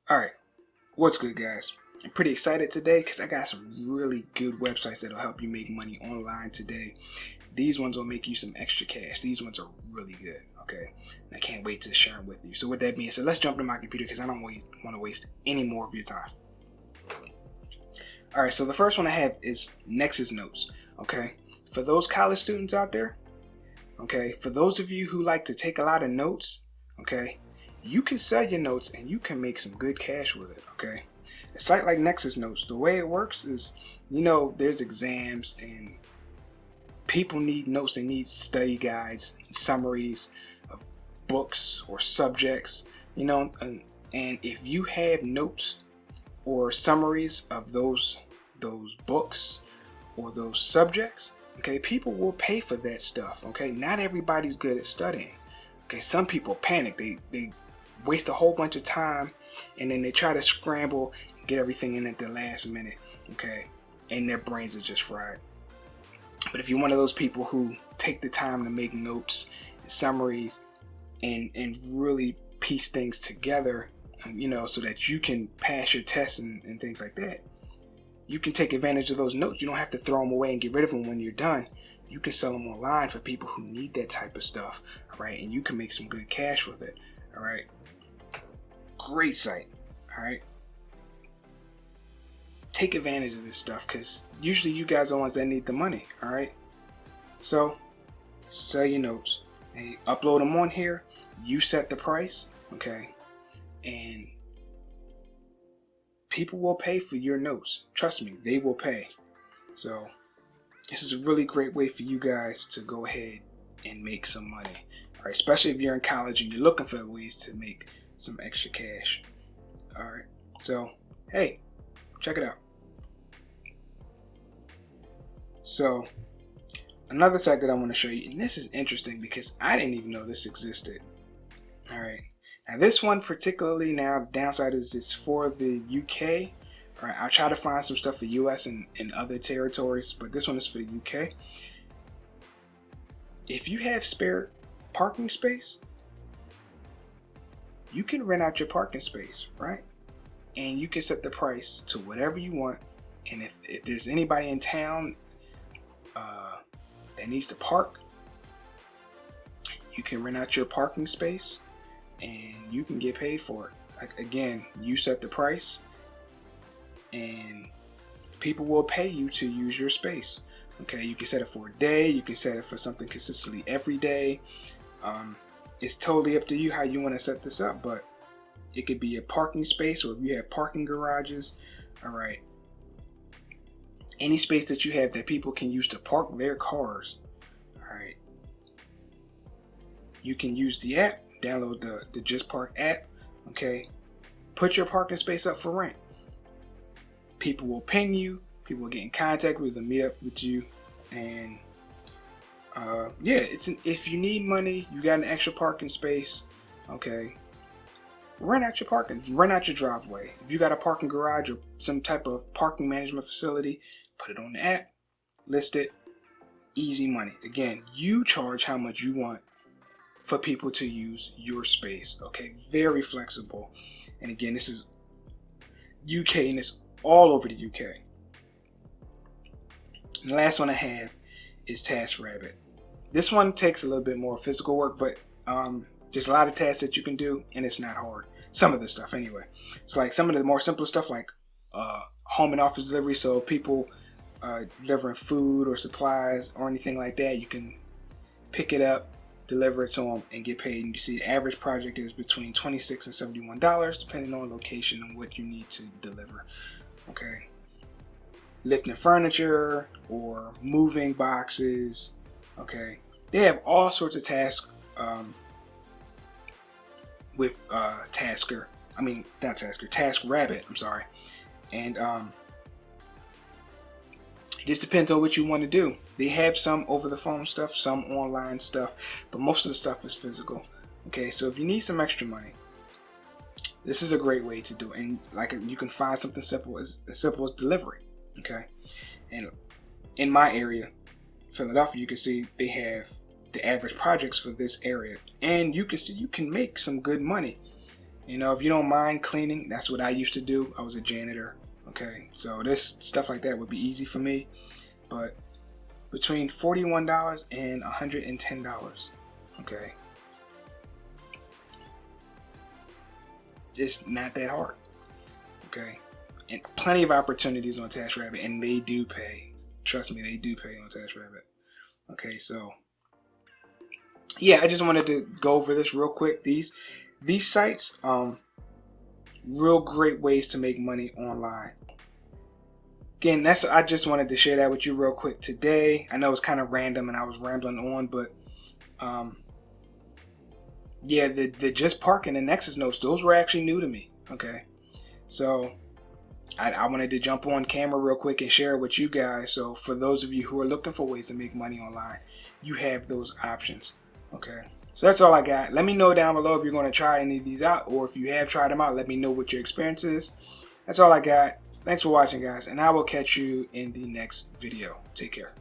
All right, what's good, guys? I'm pretty excited today because I got some really good websites that'll help you make money online today. These ones will make you some extra cash. These ones are really good, okay? And I can't wait to share them with you. So with that being said, let's jump to my computer because I don't want to waste any more of your time. All right, so the first one I have is Nexus Notes, okay? For those college students out there, okay, for those of you who like to take a lot of notes, okay, you can sell your notes and you can make some good cash with it, okay? A site like Nexus Notes, the way it works is, there's exams and people need notes. They need study guides and summaries of books or subjects, and if you have notes or summaries of those books or those subjects, okay, people will pay for that stuff, okay? Not everybody's good at studying, okay? Some people panic. They waste a whole bunch of time and then they try to scramble and get everything in at the last minute, okay? And their brains are just fried. But if you're one of those people who take the time to make notes and summaries and really piece things together, so that you can pass your tests and things like that, you can take advantage of those notes. You don't have to throw them away and get rid of them when you're done. You can sell them online for people who need that type of stuff, all right? And you can make some good cash with it, all right? Great site, all right? Take advantage of this stuff because usually you guys are the ones that need the money, all right? So sell your notes. Hey, upload them on here. You set the price, okay? And people will pay for your notes. Trust me, they will pay. So this is a really great way for you guys to go ahead and make some money, all right? Especially if you're in college and you're looking for ways to make some extra cash, all right? So hey, check it out. So another site that I want to show you, and this is interesting because I didn't even know this existed. All right, now this one particularly, now downside is it's for the UK. All right, I'll try to find some stuff for US and other territories, but this one is for the UK. If you have spare parking space, you can rent out your parking space, right? And you can set the price to whatever you want. And if there's anybody in town that needs to park, you can rent out your parking space and you can get paid for it. Like, again, you set the price and people will pay you to use your space. Okay, you can set it for a day, you can set it for something consistently every day. It's totally up to you how you want to set this up, but it could be a parking space, or if you have parking garages, all right, any space that you have that people can use to park their cars, all right, you can use the app, download the JustPark app, okay, put your parking space up for rent. People will ping you, people will get in contact with them, meet up with you, and if you need money, you got an extra parking space, okay, rent out your driveway. If you got a parking garage or some type of parking management facility, put it on the app, list it, easy money. Again, you charge how much you want for people to use your space, okay? Very flexible. And again, this is UK and it's all over the UK. And the last one I have is TaskRabbit. This one takes a little bit more physical work, but there's a lot of tasks that you can do and it's not hard. Some of the stuff anyway. So like some of the more simple stuff like home and office delivery, so people delivering food or supplies or anything like that, you can pick it up, deliver it to them, and get paid. And you see the average project is between $26 and $71 depending on location and what you need to deliver, okay? Lifting furniture or moving boxes, okay? They have all sorts of tasks with TaskRabbit, I'm sorry. And it just depends on what you want to do. They have some over the phone stuff, some online stuff, but most of the stuff is physical. Okay, so if you need some extra money, this is a great way to do it. And like, you can find something simple as delivery. Okay, and in my area, Philadelphia, you can see they have the average projects for this area, and you can see you can make some good money You know, if you don't mind cleaning, that's what I used to do. I was a janitor. Okay, so this stuff like that would be easy for me. But between $41 and $110, okay, it's not that hard. Okay, and plenty of opportunities on TaskRabbit, and they do pay. Trust me, they do pay on TaskRabbit. Okay, so yeah, I just wanted to go over this real quick. These sites, real great ways to make money online. Again, I just wanted to share that with you real quick today. I know it's kind of random and I was rambling on, but yeah, the JustPark and the Nexus Notes, those were actually new to me. Okay, so I wanted to jump on camera real quick and share it with you guys. So for those of you who are looking for ways to make money online, you have those options. Okay, so that's all I got. Let me know down below if you're going to try any of these out, or if you have tried them out, let me know what your experience is. That's all I got. Thanks for watching, guys, and I will catch you in the next video. Take care.